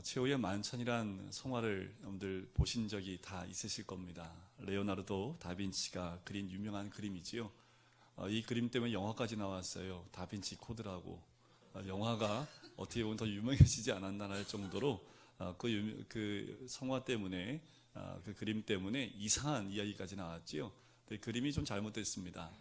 최후의 만찬이란 성화를 여러분들 보신 적이 다 있으실 겁니다. 레오나르도 다빈치가 그린 유명한 그림이지요. 이 그림 때문에 영화까지 나왔어요. 다빈치 코드라고. 영화가 어떻게 보면 더 유명해지지 않았나 할 정도로 그 성화 때문에 그 그림 때문에 이상한 이야기까지 나왔지요. 그림이 좀 잘못됐습니다.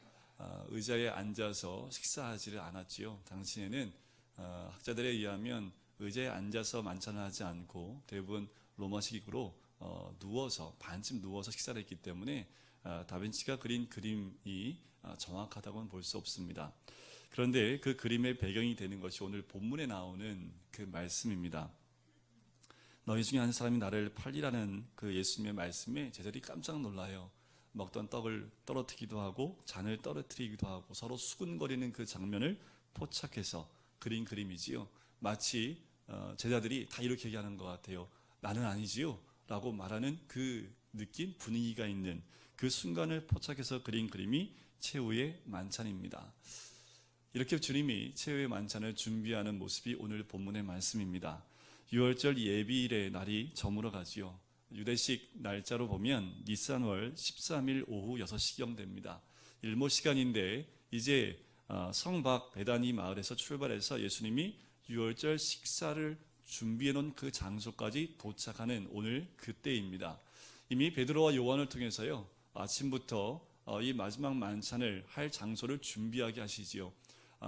의자에 앉아서 식사하지를 않았지요. 당시에는 학자들에 의하면 의자에 앉아서 만찬을 하지 않고 대부분 로마식으로 누워서 반쯤 누워서 식사를 했기 때문에 다빈치가 그린 그림이 정확하다고는 볼 수 없습니다. 그런데 그 그림의 배경이 되는 것이 오늘 본문에 나오는 그 말씀입니다. 너희 중에 한 사람이 나를 팔리라는 그 예수님의 말씀에 제자들이 깜짝 놀라요. 먹던 떡을 떨어뜨리기도 하고 잔을 떨어뜨리기도 하고 서로 수군거리는 그 장면을 포착해서 그린 그림이지요. 마치 제자들이 다 이렇게 얘기하는 것 같아요. 나는 아니지요 라고 말하는 그 느낌, 분위기가 있는 그 순간을 포착해서 그린 그림이 최후의 만찬입니다. 이렇게 주님이 최후의 만찬을 준비하는 모습이 오늘 본문의 말씀입니다. 6월절 예비일의 날이 저물어 가지요. 유대식 날짜로 보면 니산월 13일 오후 6시경 됩니다. 일몰 시간인데 이제 성박 베다니 마을에서 출발해서 예수님이 6월절 식사를 준비해 놓은 그 장소까지 도착하는 오늘 그때입니다. 이미 베드로와 요한을 통해서요, 아침부터 이 마지막 만찬을 할 장소를 준비하게 하시지요.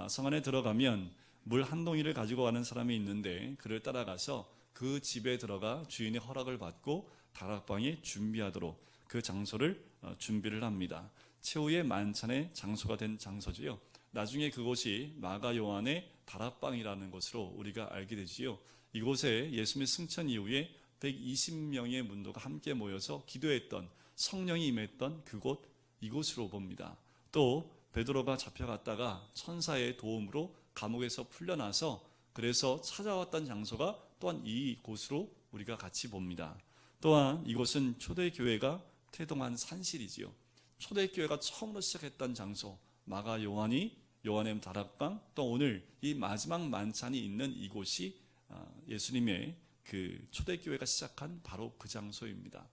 성 안에 들어가면 물 한 동이를 가지고 가는 사람이 있는데 그를 따라가서 그 집에 들어가 주인의 허락을 받고 다락방에 준비하도록 그 장소를 준비를 합니다. 최후의 만찬의 장소가 된 장소지요. 나중에 그곳이 마가 요한의 다락방이라는 것으로 우리가 알게 되지요. 이곳에 예수님의 승천 이후에 120명의 문도가 함께 모여서 기도했던, 성령이 임했던 그곳, 이곳으로 봅니다. 또 베드로가 잡혀갔다가 천사의 도움으로 감옥에서 풀려나서 그래서 찾아왔던 장소가 또한 이곳으로 우리가 같이 봅니다. 또한 이곳은 초대교회가 태동한 산실이지요. 초대교회가 처음으로 시작했던 장소, 마가 요한이 요한의 다락방, 또 오늘 이 마지막 만찬이 있는 이곳이 예수님의 그 초대교회가 시작한 바로 그 장소입니다.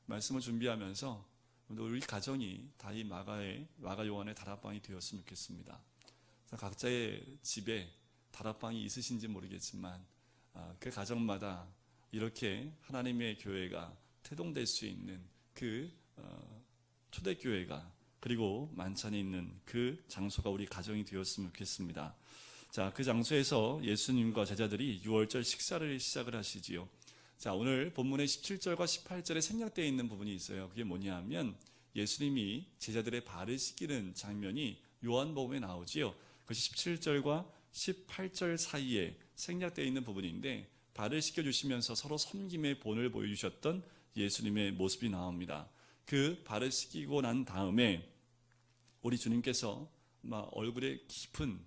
말씀을 준비하면서 우리 가정이 다 이 마가 요한의 다락방이 되었으면 좋겠습니다. 각자의 집에 다락방이 있으신지 모르겠지만 그 가정마다 이렇게 하나님의 교회가 태동될 수 있는 그 초대교회가 그리고 만찬이 있는 그 장소가 우리 가정이 되었으면 좋겠습니다. 자, 그 장소에서 예수님과 제자들이 6월절 식사를 시작을 하시지요. 자, 오늘 본문의 17절과 18절에 생략되어 있는 부분이 있어요. 그게 뭐냐 하면 예수님이 제자들의 발을 씻기는 장면이 요한복음에 나오지요. 그것이 17절과 18절 사이에 생략되어 있는 부분인데 발을 씻겨주시면서 서로 섬김의 본을 보여주셨던 예수님의 모습이 나옵니다. 그 발을 씻기고 난 다음에 우리 주님께서 얼굴에 깊은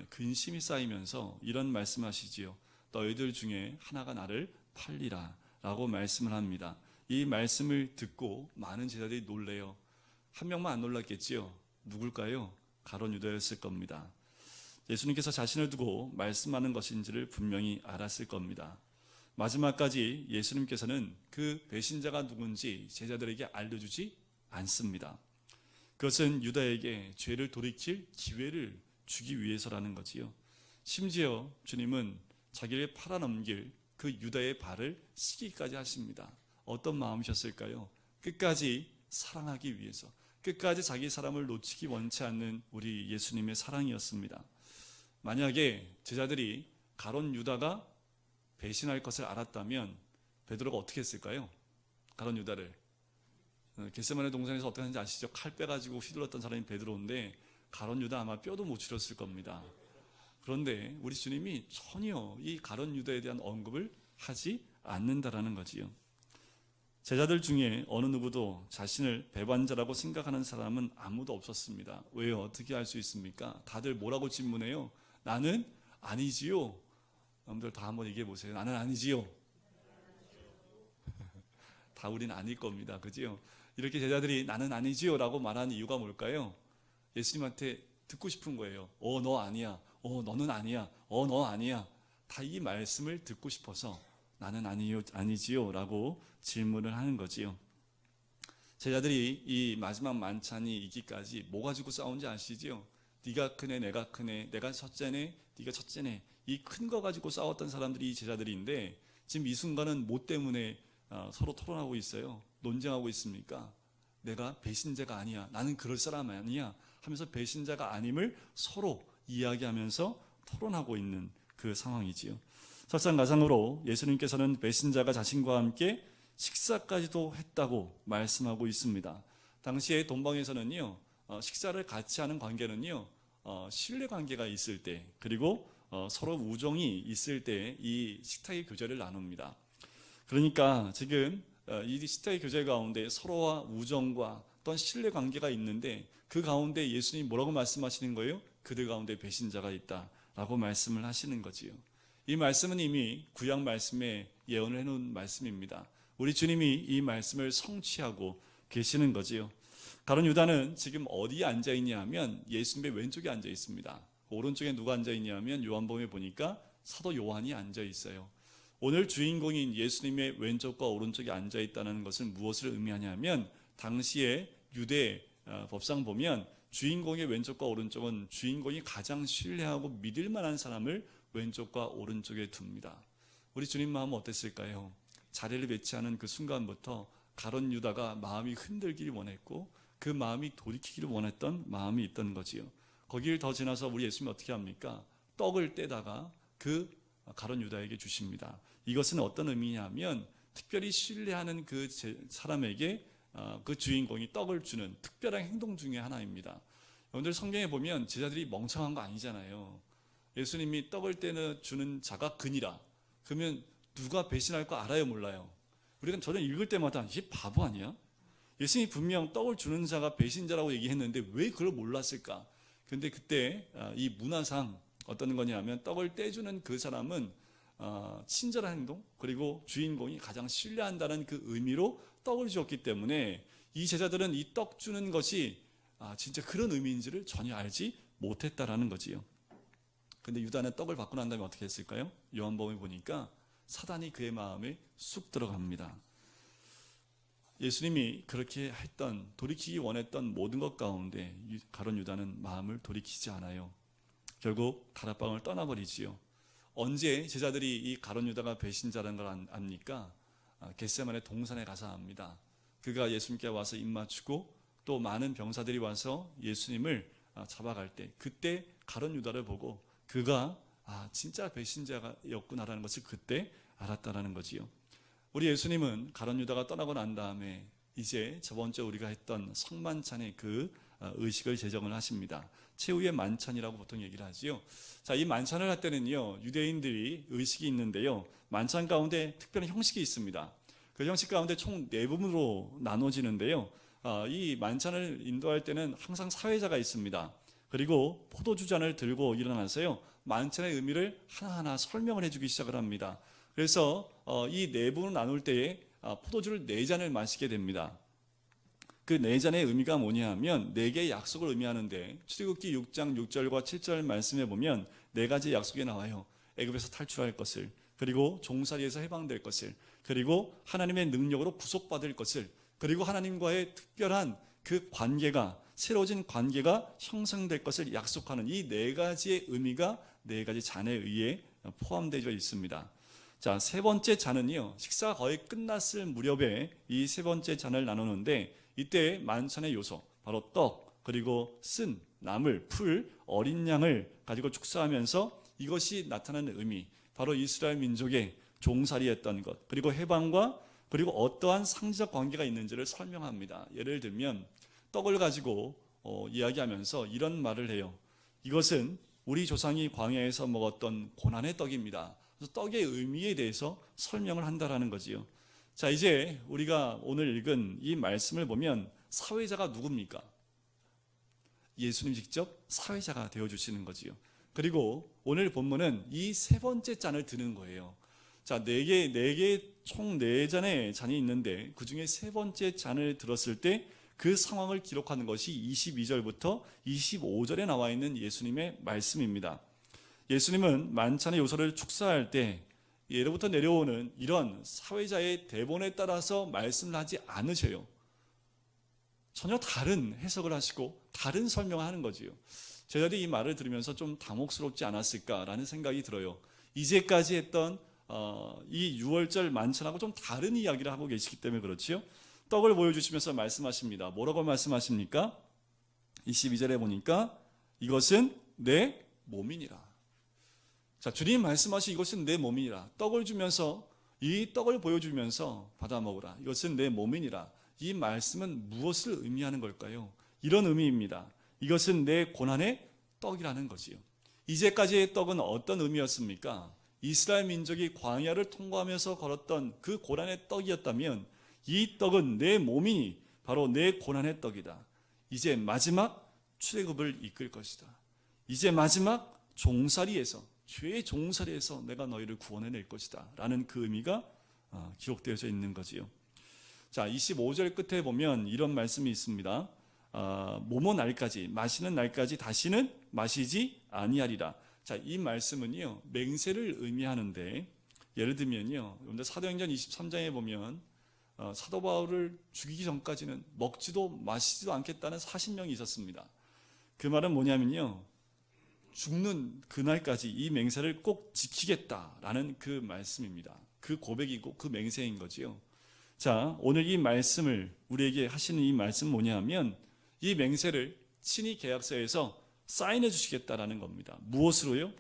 근심이 쌓이면서 이런 말씀하시지요. 너희들 중에 하나가 나를 팔리라 라고 말씀을 합니다. 이 말씀을 듣고 많은 제자들이 놀래요. 한 명만 안 놀랐겠지요. 누굴까요? 가룟 유다였을 겁니다. 예수님께서 자신을 두고 말씀하는 것인지를 분명히 알았을 겁니다. 마지막까지 예수님께서는 그 배신자가 누군지 제자들에게 알려주지 않습니다. 그것은 유다에게 죄를 돌이킬 기회를 주기 위해서라는 거지요. 심지어 주님은 자기를 팔아넘길 그 유다의 발을 씻기까지 하십니다. 어떤 마음이셨을까요? 끝까지 사랑하기 위해서, 끝까지 자기 사람을 놓치기 원치 않는 우리 예수님의 사랑이었습니다. 만약에 제자들이 가룟 유다가 배신할 것을 알았다면 베드로가 어떻게 했을까요? 가룟 유다를 겟세마네 동산에서 어떻게 하는지 아시죠? 칼 빼가지고 휘둘렀던 사람이 베드로인데 가룟 유다 아마 뼈도 못 추렸을 겁니다. 그런데 우리 주님이 전혀 이 가룟 유다에 대한 언급을 하지 않는다라는 거지요. 제자들 중에 어느 누구도 자신을 배반자라고 생각하는 사람은 아무도 없었습니다. 왜요? 어떻게 할 수 있습니까? 다들 뭐라고 질문해요? 나는 아니지요. 여러분들 다 한번 얘기해 보세요. 나는 아니지요. 다 우린 아닐 겁니다. 그죠? 이렇게 제자들이 나는 아니지요 라고 말하는 이유가 뭘까요? 예수님한테 듣고 싶은 거예요. 너 아니야. 너는 아니야. 너 아니야. 다 이 말씀을 듣고 싶어서 나는 아니지요 라고 질문을 하는 거지요. 제자들이 이 마지막 만찬이 있기까지 뭐 가지고 싸운지 아시지요? 네가 크네, 내가 크네, 내가 첫째네, 네가 첫째네. 이 큰 거 가지고 싸웠던 사람들이 이 제자들인데 지금 이 순간은 뭐 때문에 서로 토론하고 있어요. 논쟁하고 있습니까? 내가 배신자가 아니야. 나는 그럴 사람 아니야. 하면서 배신자가 아님을 서로 이야기하면서 토론하고 있는 그 상황이지요. 설상가상으로 예수님께서는 배신자가 자신과 함께 식사까지도 했다고 말씀하고 있습니다. 당시에 동방에서는요, 식사를 같이 하는 관계는요, 신뢰 관계가 있을 때, 그리고 서로 우정이 있을 때 이 식탁의 교제를 나눕니다. 그러니까 지금 이 식탁의 교제 가운데 서로와 우정과 어떤 신뢰 관계가 있는데 그 가운데 예수님이 뭐라고 말씀하시는 거예요? 그들 가운데 배신자가 있다라고 말씀을 하시는 거지요. 이 말씀은 이미 구약 말씀에 예언을 해놓은 말씀입니다. 우리 주님이 이 말씀을 성취하고 계시는 거지요. 가룟 유다는 지금 어디에 앉아 있냐 하면 예수님의 왼쪽에 앉아 있습니다. 오른쪽에 누가 앉아 있냐 하면 요한복음에 보니까 사도 요한이 앉아 있어요. 오늘 주인공인 예수님의 왼쪽과 오른쪽에 앉아 있다는 것은 무엇을 의미하냐면 당시에 유대 법상 보면 주인공의 왼쪽과 오른쪽은 주인공이 가장 신뢰하고 믿을 만한 사람을 왼쪽과 오른쪽에 둡니다. 우리 주님 마음은 어땠을까요? 자리를 배치하는 그 순간부터 가룟 유다가 마음이 흔들기를 원했고 그 마음이 돌이키기를 원했던 마음이 있던 거지요. 거기를 더 지나서 우리 예수님이 어떻게 합니까? 떡을 떼다가 그 가룟 유다에게 주십니다. 이것은 어떤 의미냐면 특별히 신뢰하는 그 사람에게 그 주인공이 떡을 주는 특별한 행동 중에 하나입니다. 여러분들 성경에 보면 제자들이 멍청한 거 아니잖아요. 예수님이 떡을 떼는 주는 자가 그니라. 그러면 누가 배신할 거 알아요, 몰라요? 우리가 저는 읽을 때마다 이게 바보 아니야? 예수님이 분명 떡을 주는 자가 배신자라고 얘기했는데 왜 그걸 몰랐을까? 근데 그때 이 문화상 어떤 거냐면 떡을 떼주는 그 사람은 친절한 행동 그리고 주인공이 가장 신뢰한다는 그 의미로 떡을 주었기 때문에 이 제자들은 이 떡 주는 것이 진짜 그런 의미인지를 전혀 알지 못했다라는 거지요. 근데 유다는 떡을 받고 난 다음에 어떻게 했을까요? 요한복음에 보니까 사단이 그의 마음에 쑥 들어갑니다. 예수님이 그렇게 했던 돌이키기 원했던 모든 것 가운데 가룟 유다는 마음을 돌이키지 않아요. 결국 다락방을 떠나버리지요. 언제 제자들이 이 가룟 유다가 배신자라는 걸 압니까? 겟세마네 동산에 가서 압니다. 그가 예수님께 와서 입맞추고 또 많은 병사들이 와서 예수님을 잡아갈 때 그때 가룟 유다를 보고 그가 진짜 배신자였구나라는 것을 그때 알았다라는 거지요. 우리 예수님은 가룟 유다가 떠나고 난 다음에 이제 저번 주에 우리가 했던 성만찬의 그 의식을 제정을 하십니다. 최후의 만찬이라고 보통 얘기를 하지요. 자, 이 만찬을 할 때는요, 유대인들이 의식이 있는데요, 만찬 가운데 특별한 형식이 있습니다. 그 형식 가운데 총 4부분으로 나눠지는데요, 이 만찬을 인도할 때는 항상 사회자가 있습니다. 그리고 포도주 잔을 들고 일어나서요, 만찬의 의미를 하나하나 설명을 해주기 시작을 합니다. 그래서 이 4부분을 나눌 때에 포도주를 4잔을 마시게 됩니다. 그 4잔의 의미가 뭐냐 하면 4개의 약속을 의미하는데 출애굽기 6장 6절과 7절 말씀해 보면 4가지 약속이 나와요. 애굽에서 탈출할 것을, 그리고 종살이에서 해방될 것을, 그리고 하나님의 능력으로 구속받을 것을, 그리고 하나님과의 특별한 그 관계가, 새로워진 관계가 형성될 것을 약속하는 이 4가지의 의미가 4가지 잔에 의해 포함되어 있습니다. 자, 3번째 잔은요, 식사가 거의 끝났을 무렵에 이 3번째 잔을 나누는데 이때 만찬의 요소, 바로 떡, 그리고 쓴, 나물, 풀, 어린 양을 가지고 축사하면서 이것이 나타나는 의미, 바로 이스라엘 민족의 종살이했던 것, 그리고 해방과 그리고 어떠한 상징적 관계가 있는지를 설명합니다. 예를 들면 떡을 가지고 이야기하면서 이런 말을 해요. 이것은 우리 조상이 광야에서 먹었던 고난의 떡입니다. 그래서 떡의 의미에 대해서 설명을 한다라는 거지요. 자, 이제 우리가 오늘 읽은 이 말씀을 보면 사회자가 누굽니까? 예수님 직접 사회자가 되어주시는 거지요. 그리고 오늘 본문은 이 세 번째 잔을 드는 거예요. 자, 총 네 잔의 잔이 있는데 그 중에 세 번째 잔을 들었을 때 그 상황을 기록하는 것이 22절부터 25절에 나와 있는 예수님의 말씀입니다. 예수님은 만찬의 요소를 축사할 때 예로부터 내려오는 이런 사회자의 대본에 따라서 말씀을 하지 않으셔요. 전혀 다른 해석을 하시고 다른 설명을 하는 거지요. 제자들이 이 말을 들으면서 좀 당혹스럽지 않았을까라는 생각이 들어요. 이제까지 했던 이 유월절 만찬하고 좀 다른 이야기를 하고 계시기 때문에 그렇지요. 떡을 보여주시면서 말씀하십니다. 뭐라고 말씀하십니까? 22절에 보니까 이것은 내 몸이니라. 자, 주님 말씀하신 이것은 내 몸이니라. 떡을 주면서 이 떡을 보여주면서 받아 먹으라. 이것은 내 몸이니라. 이 말씀은 무엇을 의미하는 걸까요? 이런 의미입니다. 이것은 내 고난의 떡이라는 거지요. 이제까지의 떡은 어떤 의미였습니까? 이스라엘 민족이 광야를 통과하면서 걸었던 그 고난의 떡이었다면 이 떡은 내 몸이니 바로 내 고난의 떡이다. 이제 마지막 출애굽을 이끌 것이다. 이제 마지막 종살이에서, 죄의 종살이에서 내가 너희를 구원해낼 것이다 라는 그 의미가 기록되어져 있는 거지요. 자, 25절 끝에 보면 이런 말씀이 있습니다. 모모 날까지, 마시는 날까지 다시는 마시지 아니하리라. 자, 이 말씀은요 맹세를 의미하는데, 예를 들면요 사도행전 23장에 보면 사도 바울을 죽이기 전까지는 먹지도 마시지도 않겠다는 40명이 있었습니다. 그 말은 뭐냐면요, 죽는 그날까지 이 맹세를 꼭 지키겠다라는 그 말씀입니다. 그 고백이고 그 맹세인 거지요. 자, 오늘 이 말씀을 우리에게 하시는 이 말씀 뭐냐면 이 맹세를 친히 계약서에서 사인해 주시겠다라는 겁니다. 무엇으로요?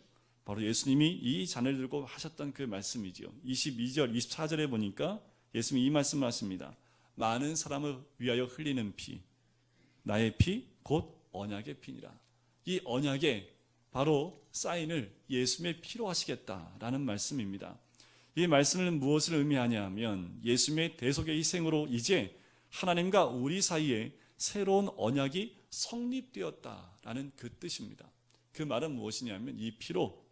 바로 예수님이 이 잔을 들고 하셨던 그 말씀이지요. 22절, 24절에 보니까 예수님이 이 말씀을 하십니다. 많은 사람을 위하여 흘리는 피, 나의 피, 곧 언약의 피니라. 이 언약에 바로 사인을 예수님의 피로 하시겠다라는 말씀입니다. 이 말씀은 무엇을 의미하냐 하면 예수님의 대속의 희생으로 이제 하나님과 우리 사이에 새로운 언약이 성립되었다라는 그 뜻입니다. 그 말은 무엇이냐면 이 피로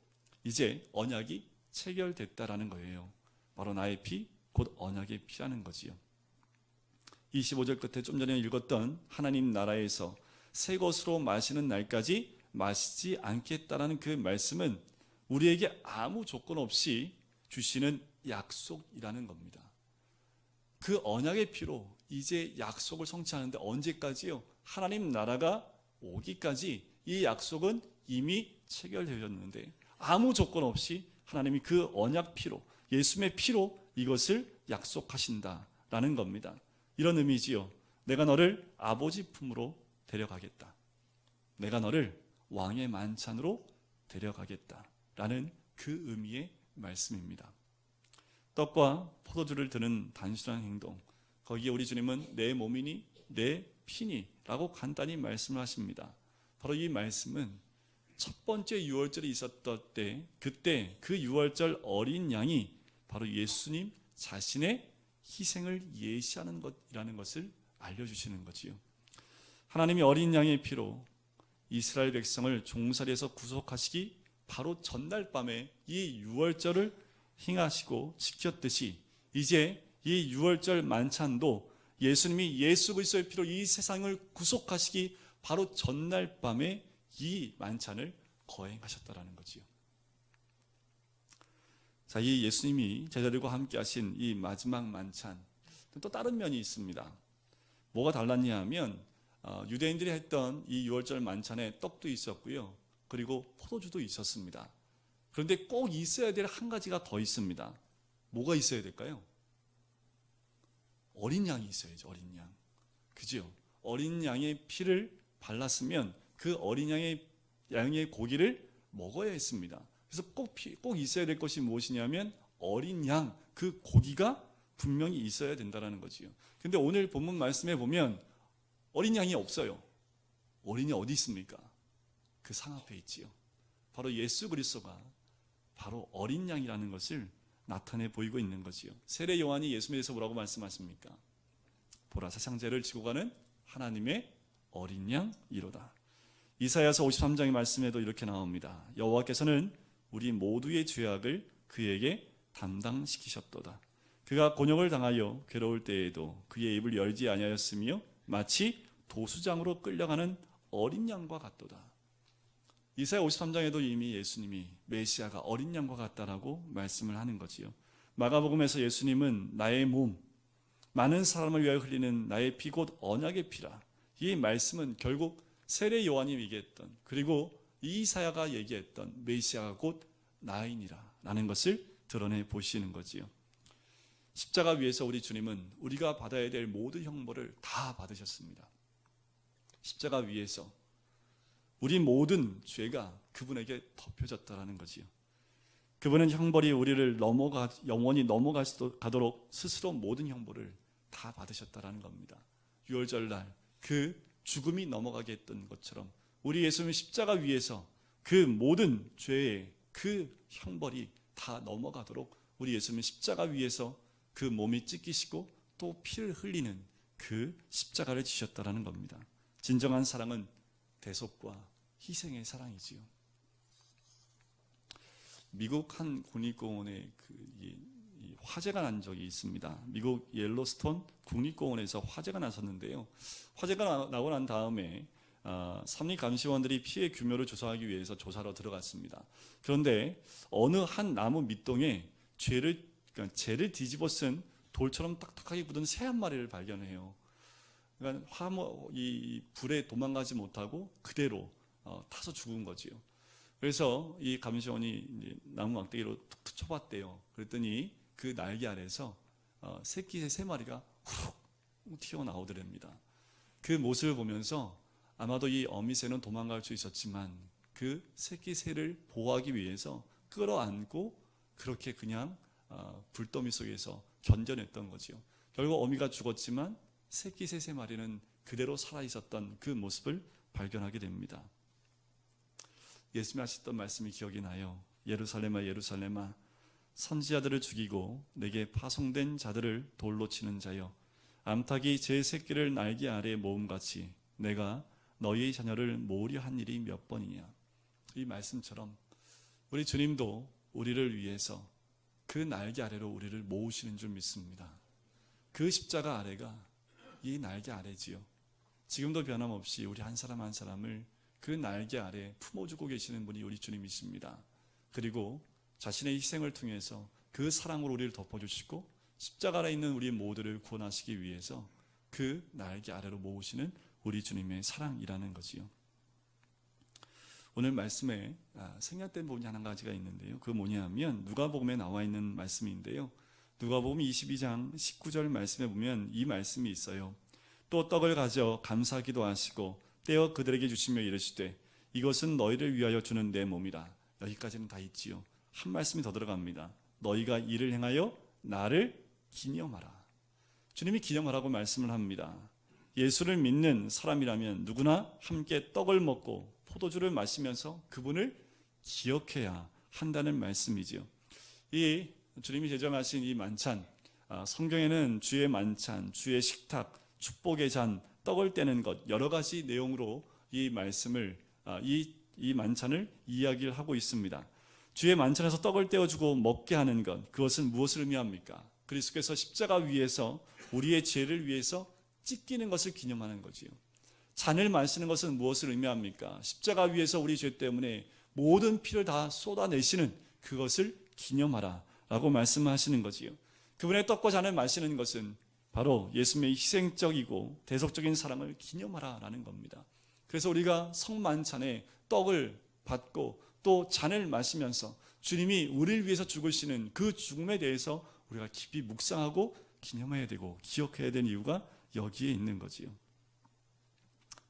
이제 언약이 체결됐다라는 거예요. 바로 나의 피, 곧 언약의 피라는 거지요. 25절 끝에 좀 전에 읽었던 하나님 나라에서 새 것으로 마시는 날까지 마시지 않겠다라는 그 말씀은 우리에게 아무 조건 없이 주시는 약속이라는 겁니다. 그 언약의 피로 이제 약속을 성취하는데 언제까지요? 하나님 나라가 오기까지 이 약속은 이미 체결되었는데 아무 조건 없이 하나님이 그 언약 피로, 예수님의 피로 이것을 약속하신다라는 겁니다. 이런 의미지요. 내가 너를 아버지 품으로 데려가겠다. 내가 너를 왕의 만찬으로 데려가겠다라는 그 의미의 말씀입니다. 떡과 포도주를 드는 단순한 행동, 거기에 우리 주님은 내 몸이니 내 피니 라고 간단히 말씀을 하십니다. 바로 이 말씀은 첫 번째 유월절이 있었던 때, 그때 그 유월절 어린 양이 바로 예수님 자신의 희생을 예시하는 것이라는 것을 알려주시는 거지요. 하나님이 어린 양의 피로 이스라엘 백성을 종살이에서 구속하시기 바로 전날 밤에 이 유월절을 행하시고 지켰듯이 이제 이 유월절 만찬도 예수님이 예수 그리스도의 피로 이 세상을 구속하시기 바로 전날 밤에 이 만찬을 거행하셨다라는 거지요. 자, 이 예수님이 제자들과 함께 하신 이 마지막 만찬, 또 다른 면이 있습니다. 뭐가 달랐냐 하면 유대인들이 했던 이 유월절 만찬에 떡도 있었고요, 그리고 포도주도 있었습니다. 그런데 꼭 있어야 될 한 가지가 더 있습니다. 뭐가 있어야 될까요? 어린 양이 있어야죠. 어린 양, 그죠? 어린 양의 피를 발랐으면 그 어린 양의 고기를 먹어야 했습니다. 그래서 꼭 있어야 될 것이 무엇이냐면 어린 양, 그 고기가 분명히 있어야 된다는 거지요. 근데 오늘 본문 말씀에 보면 어린 양이 없어요. 어린이 어디 있습니까? 그 상 앞에 있지요. 바로 예수 그리스도가 바로 어린 양이라는 것을 나타내 보이고 있는 거지요. 세례 요한이 예수님에 대해서 뭐라고 말씀하십니까? 보라, 세상 죄를 지고 가는 하나님의 어린 양이로다. 이사야서 53장의 말씀에도 이렇게 나옵니다. 여호와께서는 우리 모두의 죄악을 그에게 담당시키셨도다. 그가 곤욕을 당하여 괴로울 때에도 그의 입을 열지 아니하였으며 마치 도수장으로 끌려가는 어린 양과 같도다. 이사야 53장에도 이미 예수님이 메시아가 어린 양과 같다라고 말씀을 하는 거지요. 마가복음에서 예수님은 나의 몸, 많은 사람을 위하여 흘리는 나의 피 곧 언약의 피라. 이 말씀은 결국 세례 요한이 얘기했던, 그리고 이사야가 얘기했던 메시아가 곧 나이니라 라는 것을 드러내 보시는 거지요. 십자가 위에서 우리 주님은 우리가 받아야 될 모든 형벌을 다 받으셨습니다. 십자가 위에서 우리 모든 죄가 그분에게 덮여졌다라는 거지요. 그분은 형벌이 우리를 영원히 넘어가도록 스스로 모든 형벌을 다 받으셨다라는 겁니다. 유월절날 그 죽음이 넘어가게 했던 것처럼 우리 예수님은 십자가 위에서 그 모든 죄의 그 형벌이 다 넘어가도록 우리 예수님은 십자가 위에서 그 몸이 찢기시고 또 피를 흘리는 그 십자가를 지셨다라는 겁니다. 진정한 사랑은 대속과 희생의 사랑이지요. 미국 한 국립공원에 화재가 난 적이 있습니다. 미국 옐로스톤 국립공원에서 화재가 났었는데요. 화재가 나고 난 다음에 삼립감시원들이 피해 규모를 조사하기 위해서 조사로 들어갔습니다. 그런데 어느 한 나무 밑동에 재를 뒤집어 쓴 돌처럼 딱딱하게 굳은 새 한 마리를 발견해요. 그러니까 이 불에 도망가지 못하고 그대로 타서 죽은 거지요. 그래서 이 감시원이 나무 막대기로 툭툭 쳐봤대요. 그랬더니 그 날개 아래에서 새끼 새 마리가 훅 튀어나오더랍니다. 그 모습을 보면서 아마도 이 어미새는 도망갈 수 있었지만 그 새끼 새를 보호하기 위해서 끌어안고 그렇게 그냥 불더미 속에서 견뎌냈던 거지요. 결국 어미가 죽었지만 새끼 새 마리는 그대로 살아있었던 그 모습을 발견하게 됩니다. 예수님이 하셨던 말씀이 기억이 나요. 예루살렘아 예루살렘아 선지자들을 죽이고 내게 파송된 자들을 돌로 치는 자여, 암탉이 제 새끼를 날개 아래에 모음같이 내가 너희의 자녀를 모으려 한 일이 몇 번이냐. 이 말씀처럼 우리 주님도 우리를 위해서 그 날개 아래로 우리를 모으시는 줄 믿습니다. 그 십자가 아래가 이 날개 아래지요. 지금도 변함없이 우리 한 사람 한 사람을 그 날개 아래 품어주고 계시는 분이 우리 주님이십니다. 그리고 자신의 희생을 통해서 그 사랑으로 우리를 덮어주시고 십자가 아래에 있는 우리 모두를 구원하시기 위해서 그 날개 아래로 모으시는 우리 주님의 사랑이라는 거지요. 오늘 말씀에 생략된 부분이 한 가지가 있는데요. 그거 뭐냐면 누가복음에 나와 있는 말씀인데요. 누가복음 22장 19절 말씀에 보면 이 말씀이 있어요. 또 떡을 가져 감사기도 하시고 떼어 그들에게 주시며 이르시되 이것은 너희를 위하여 주는 내 몸이라. 여기까지는 다 있지요. 한 말씀이 더 들어갑니다. 너희가 이를 행하여 나를 기념하라. 주님이 기념하라고 말씀을 합니다. 예수를 믿는 사람이라면 누구나 함께 떡을 먹고 포도주를 마시면서 그분을 기억해야 한다는 말씀이지요. 이 주님이 제정하신 이 만찬, 성경에는 주의 만찬, 주의 식탁, 축복의 잔, 떡을 떼는 것, 여러 가지 내용으로 이 말씀을 이 만찬을 이야기를 하고 있습니다. 주의 만찬에서 떡을 떼어주고 먹게 하는 것, 그것은 무엇을 의미합니까? 그리스도께서 십자가 위에서 우리의 죄를 위해서 찢기는 것을 기념하는 거지요. 잔을 마시는 것은 무엇을 의미합니까? 십자가 위에서 우리 죄 때문에 모든 피를 다 쏟아내시는 그것을 기념하라 라고 말씀하시는 거지요. 그분의 떡과 잔을 마시는 것은 바로 예수님의 희생적이고 대속적인 사랑을 기념하라 라는 겁니다. 그래서 우리가 성만찬에 떡을 받고 또 잔을 마시면서 주님이 우리를 위해서 죽으시는 그 죽음에 대해서 우리가 깊이 묵상하고 기념해야 되고 기억해야 되는 이유가 여기에 있는 거지요.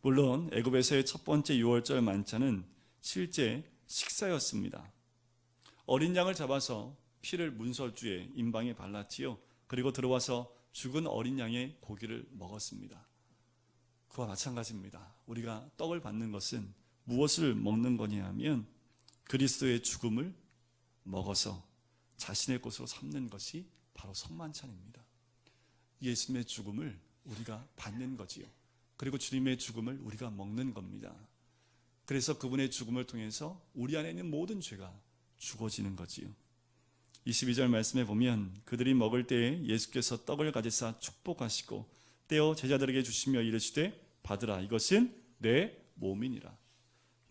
물론 애굽에서의 첫 번째 유월절 만찬은 실제 식사였습니다. 어린 양을 잡아서 피를 문설주에 임방에 발랐지요. 그리고 들어와서 죽은 어린 양의 고기를 먹었습니다. 그와 마찬가지입니다. 우리가 떡을 받는 것은 무엇을 먹는 거냐 하면 그리스도의 죽음을 먹어서 자신의 것으로 삼는 것이 바로 성만찬입니다. 예수님의 죽음을 우리가 받는 거지요. 그리고 주님의 죽음을 우리가 먹는 겁니다. 그래서 그분의 죽음을 통해서 우리 안에 있는 모든 죄가 죽어지는 거지요. 22절 말씀에 보면 그들이 먹을 때에 예수께서 떡을 가지사 축복하시고 떼어 제자들에게 주시며 이르시되 받으라, 이것은 내 몸이니라.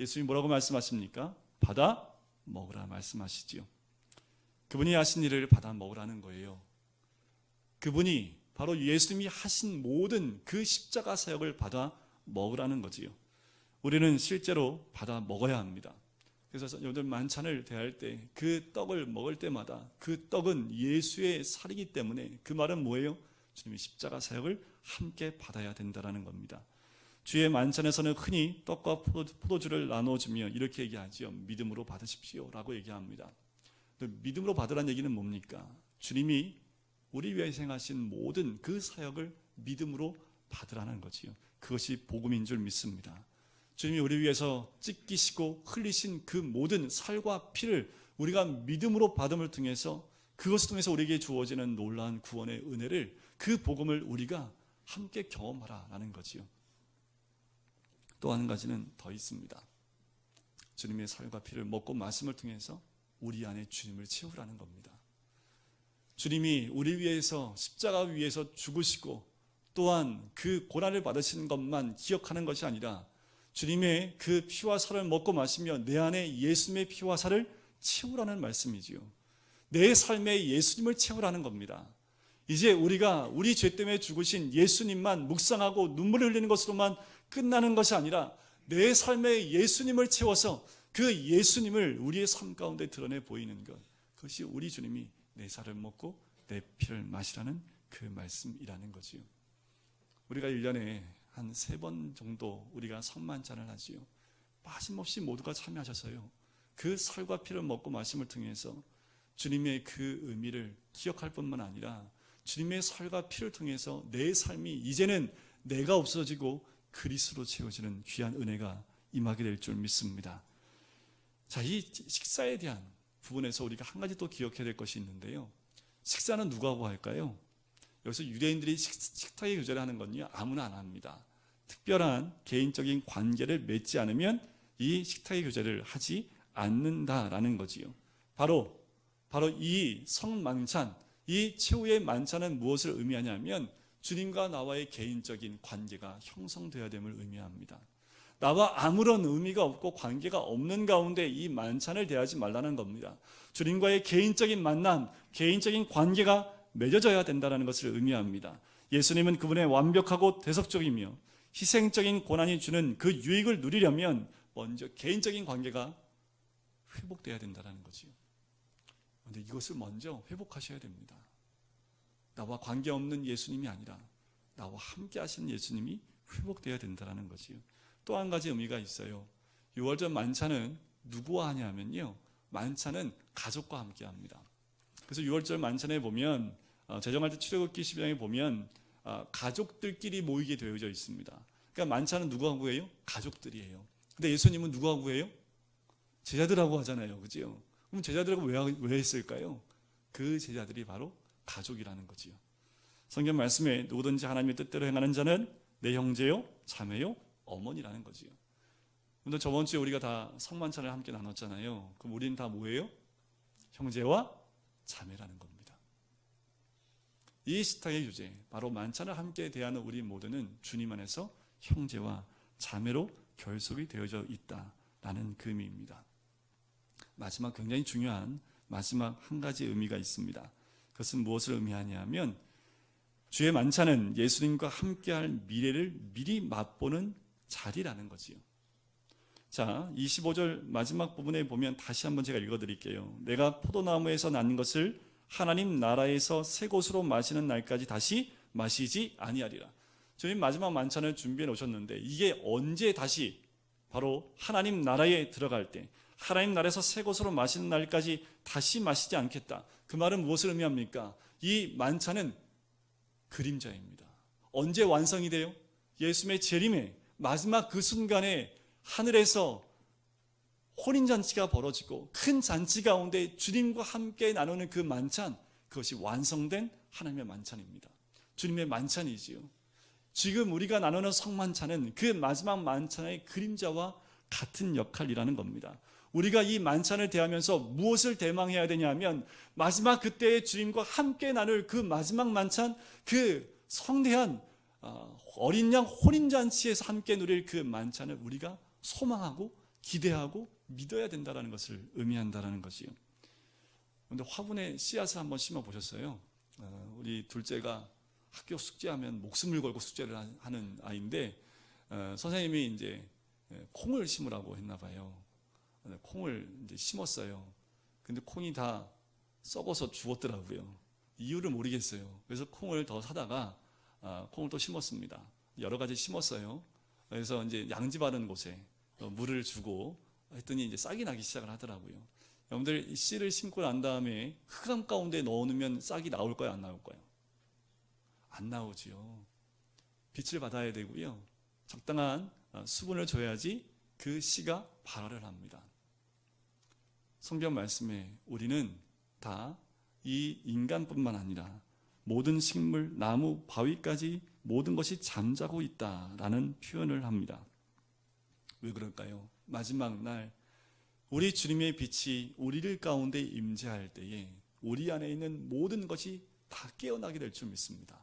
예수님이 뭐라고 말씀하십니까? 받아 먹으라 말씀하시지요. 그분이 하신 일을 받아 먹으라는 거예요. 그분이 바로 예수님이 하신 모든 그 십자가 사역을 받아 먹으라는 거지요. 우리는 실제로 받아 먹어야 합니다. 그래서 여러분들 만찬을 대할 때 그 떡을 먹을 때마다 그 떡은 예수의 살이기 때문에 그 말은 뭐예요? 주님이 십자가 사역을 함께 받아야 된다는 겁니다. 주의 만찬에서는 흔히 떡과 포도주를 나눠주며 이렇게 얘기하지요. 믿음으로 받으십시오 라고 얘기합니다. 믿음으로 받으라는 얘기는 뭡니까? 주님이 우리 위해 행하신 모든 그 사역을 믿음으로 받으라는 거지요. 그것이 복음인 줄 믿습니다. 주님이 우리 위해서 찢기시고 흘리신 그 모든 살과 피를 우리가 믿음으로 받음을 통해서 그것을 통해서 우리에게 주어지는 놀라운 구원의 은혜를, 그 복음을 우리가 함께 경험하라라는 거지요. 또 한 가지는 더 있습니다. 주님의 살과 피를 먹고 마심을 통해서 우리 안에 주님을 채우라는 겁니다. 주님이 우리 위해서 십자가 위에서 죽으시고 또한 그 고난을 받으신 것만 기억하는 것이 아니라 주님의 그 피와 살을 먹고 마시며 내 안에 예수님의 피와 살을 채우라는 말씀이지요. 내 삶에 예수님을 채우라는 겁니다. 이제 우리가 우리 죄 때문에 죽으신 예수님만 묵상하고 눈물을 흘리는 것으로만 끝나는 것이 아니라 내 삶에 예수님을 채워서 그 예수님을 우리의 삶 가운데 드러내 보이는 것, 그것이 우리 주님이 내 살을 먹고 내 피를 마시라는 그 말씀이라는 거지요. 우리가 1년에 한 3번 정도 우리가 성만찬을 하지요. 빠짐없이 모두가 참여하셔서요, 그 살과 피를 먹고 마심을 통해서 주님의 그 의미를 기억할 뿐만 아니라 주님의 살과 피를 통해서 내 삶이 이제는 내가 없어지고 그리스도로 채워지는 귀한 은혜가 임하게 될 줄 믿습니다. 자, 이 식사에 대한 부분에서 우리가 한 가지 또 기억해야 될 것이 있는데요. 식사는 누가 하고 할까요? 여기서 유대인들이 식탁의 교제를 하는 건요, 아무나 안 합니다. 특별한 개인적인 관계를 맺지 않으면 이 식탁의 교제를 하지 않는다라는 거지요. 바로 이 성만찬, 이 최후의 만찬은 무엇을 의미하냐면 주님과 나와의 개인적인 관계가 형성되어야 됨을 의미합니다. 나와 아무런 의미가 없고 관계가 없는 가운데 이 만찬을 대하지 말라는 겁니다. 주님과의 개인적인 만남, 개인적인 관계가 맺어져야 된다는 것을 의미합니다. 예수님은 그분의 완벽하고 대속적이며 희생적인 고난이 주는 그 유익을 누리려면 먼저 개인적인 관계가 회복돼야 된다는 거지요. 그런데 이것을 먼저 회복하셔야 됩니다. 나와 관계없는 예수님이 아니라 나와 함께 하시는 예수님이 회복돼야 된다는 거지요. 또 한 가지 의미가 있어요. 6월절 만찬은 누구와 하냐면요, 만찬은 가족과 함께 합니다. 그래서 6월절 만찬에 보면 제정할 때 출애굽기 12장에 보면 가족들끼리 모이게 되어져 있습니다. 그러니까 만찬은 누구 하고 해요? 가족들이에요. 근데 예수님은 누구 하고 해요? 제자들하고 하잖아요. 그죠? 그럼 제자들하고 왜 했을까요? 그 제자들이 바로 가족이라는 거지요. 성경 말씀에 누구든지 하나님의 뜻대로 행하는 자는 내 형제요, 자매요, 어머니라는 거지요. 근데 저번 주에 우리가 다 성만찬을 함께 나눴잖아요. 그럼 우리는 다 뭐예요? 형제와 자매라는 겁니다. 이 식탁의 주제, 바로 만찬을 함께 대하는 우리 모두는 주님 안에서 형제와 자매로 결속이 되어져 있다라는 그 의미입니다. 마지막 굉장히 중요한 마지막 한 가지 의미가 있습니다. 그것은 무엇을 의미하냐면 주의 만찬은 예수님과 함께할 미래를 미리 맛보는 자리라는 거지요. 자, 25절 마지막 부분에 보면 다시 한번 제가 읽어드릴게요. 내가 포도나무에서 난 것을 하나님 나라에서 새 곳으로 마시는 날까지 다시 마시지 아니하리라. 주님 마지막 만찬을 준비해 놓으셨는데 이게 언제 다시 바로 하나님 나라에 들어갈 때, 하나님 나라에서 새 곳으로 마시는 날까지 다시 마시지 않겠다. 그 말은 무엇을 의미합니까? 이 만찬은 그림자입니다. 언제 완성이 돼요? 예수님의 재림의 마지막 그 순간에 하늘에서 혼인잔치가 벌어지고 큰 잔치 가운데 주님과 함께 나누는 그 만찬, 그것이 완성된 하나님의 만찬입니다. 주님의 만찬이지요. 지금 우리가 나누는 성만찬은 그 마지막 만찬의 그림자와 같은 역할이라는 겁니다. 우리가 이 만찬을 대하면서 무엇을 대망해야 되냐면 마지막 그때의 주님과 함께 나눌 그 마지막 만찬, 그 성대한 어린 양 혼인잔치에서 함께 누릴 그 만찬을 우리가 소망하고 기대하고 믿어야 된다는 것을 의미한다는 것이요. 그런데 화분에 씨앗을 한번 심어 보셨어요? 우리 둘째가 학교 숙제하면 목숨을 걸고 숙제를 하는 아이인데 선생님이 이제 콩을 심으라고 했나 봐요. 콩을 이제 심었어요. 근데 콩이 다 썩어서 죽었더라고요. 이유를 모르겠어요. 그래서 콩을 더 사다가 콩을 또 심었습니다. 여러 가지 심었어요. 그래서 이제 양지 바른 곳에 물을 주고 했더니 이제 싹이 나기 시작을 하더라고요. 여러분들 씨를 심고 난 다음에 흙암 가운데 넣어놓으면 싹이 나올까요? 안 나올까요? 안 나오지요. 빛을 받아야 되고요. 적당한 수분을 줘야지 그 씨가 발화를 합니다. 성경 말씀에 우리는 다 이 인간뿐만 아니라 모든 식물, 나무, 바위까지 모든 것이 잠자고 있다라는 표현을 합니다. 왜 그럴까요? 마지막 날 우리 주님의 빛이 우리를 가운데 임재할 때에 우리 안에 있는 모든 것이 다 깨어나게 될 줄 믿습니다.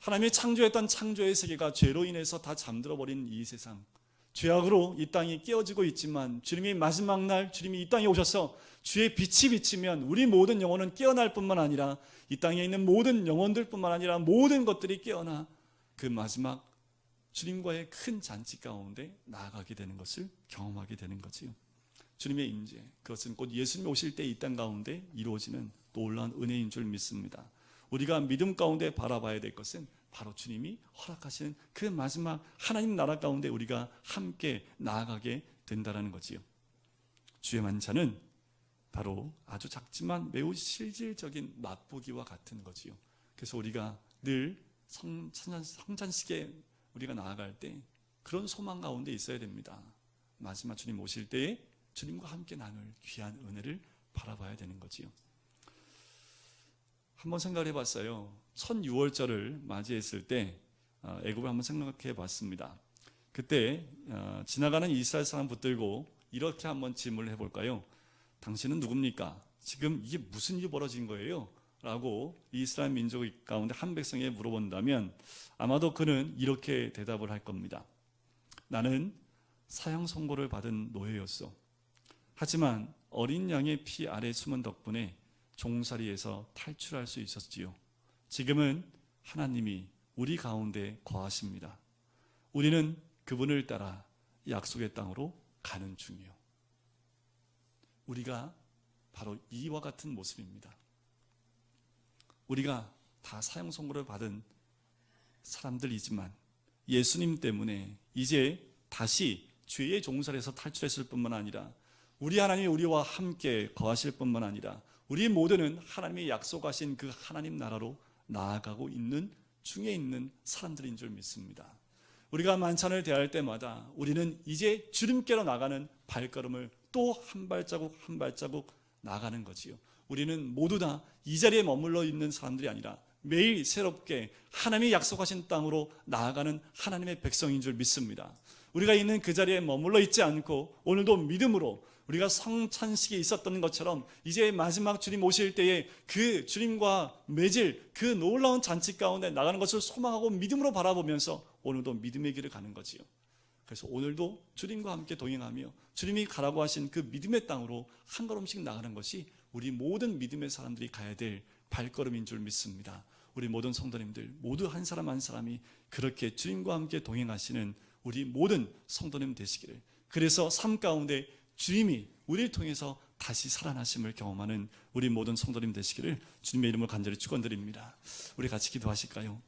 하나님이 창조했던 창조의 세계가 죄로 인해서 다 잠들어버린 이 세상, 죄악으로 이 땅이 깨어지고 있지만 주님이 마지막 날 주님이 이 땅에 오셔서 주의 빛이 비치면 우리 모든 영혼은 깨어날 뿐만 아니라 이 땅에 있는 모든 영혼들 뿐만 아니라 모든 것들이 깨어나 그 마지막 주님과의 큰 잔치 가운데 나아가게 되는 것을 경험하게 되는 거지요. 주님의 임재, 그것은 곧 예수님이 오실 때 이 땅 가운데 이루어지는 놀라운 은혜인 줄 믿습니다. 우리가 믿음 가운데 바라봐야 될 것은 바로 주님이 허락하시는 그 마지막 하나님 나라 가운데 우리가 함께 나아가게 된다는 거지요. 주의 만찬은 바로 아주 작지만 매우 실질적인 맛보기와 같은 거지요. 그래서 우리가 늘 성찬식에 우리가 나아갈 때 그런 소망 가운데 있어야 됩니다. 마지막 주님 오실 때에 주님과 함께 나눌 귀한 은혜를 바라봐야 되는 거지요. 한번 생각해 봤어요. 첫 유월절을 맞이했을 때 애굽을 한번 생각해 봤습니다. 그때 지나가는 이스라엘 사람 붙들고 이렇게 한번 질문을 해볼까요? 당신은 누굽니까? 지금 이게 무슨 일이 벌어진 거예요? 라고 이스라엘 민족 가운데 한 백성에게 물어본다면 아마도 그는 이렇게 대답을 할 겁니다. 나는 사형 선고를 받은 노예였어. 하지만 어린 양의 피 아래 숨은 덕분에 종살이에서 탈출할 수 있었지요. 지금은 하나님이 우리 가운데 거하십니다. 우리는 그분을 따라 약속의 땅으로 가는 중이요. 우리가 바로 이와 같은 모습입니다. 우리가 다 사형 선고를 받은 사람들이지만 예수님 때문에 이제 다시 죄의 종살에서 탈출했을 뿐만 아니라 우리 하나님이 우리와 함께 거하실 뿐만 아니라 우리 모두는 하나님이 약속하신 그 하나님 나라로 나아가고 있는 중에 있는 사람들인 줄 믿습니다. 우리가 만찬을 대할 때마다 우리는 이제 주님께로 나가는 발걸음을 또 한 발자국 한 발자국 나가는 거지요. 우리는 모두 다 이 자리에 머물러 있는 사람들이 아니라 매일 새롭게 하나님이 약속하신 땅으로 나아가는 하나님의 백성인 줄 믿습니다. 우리가 있는 그 자리에 머물러 있지 않고 오늘도 믿음으로 우리가 성찬식에 있었던 것처럼 이제 마지막 주님 오실 때에 그 주님과 맺을 그 놀라운 잔치 가운데 나가는 것을 소망하고 믿음으로 바라보면서 오늘도 믿음의 길을 가는 거지요. 그래서 오늘도 주님과 함께 동행하며 주님이 가라고 하신 그 믿음의 땅으로 한 걸음씩 나가는 것이 우리 모든 믿음의 사람들이 가야 될 발걸음인 줄 믿습니다. 우리 모든 성도님들 모두 한 사람 한 사람이 그렇게 주님과 함께 동행하시는 우리 모든 성도님 되시기를, 그래서 삶 가운데 주님이 우리를 통해서 다시 살아나심을 경험하는 우리 모든 성도님 되시기를 주님의 이름으로 간절히 축원드립니다. 우리 같이 기도하실까요?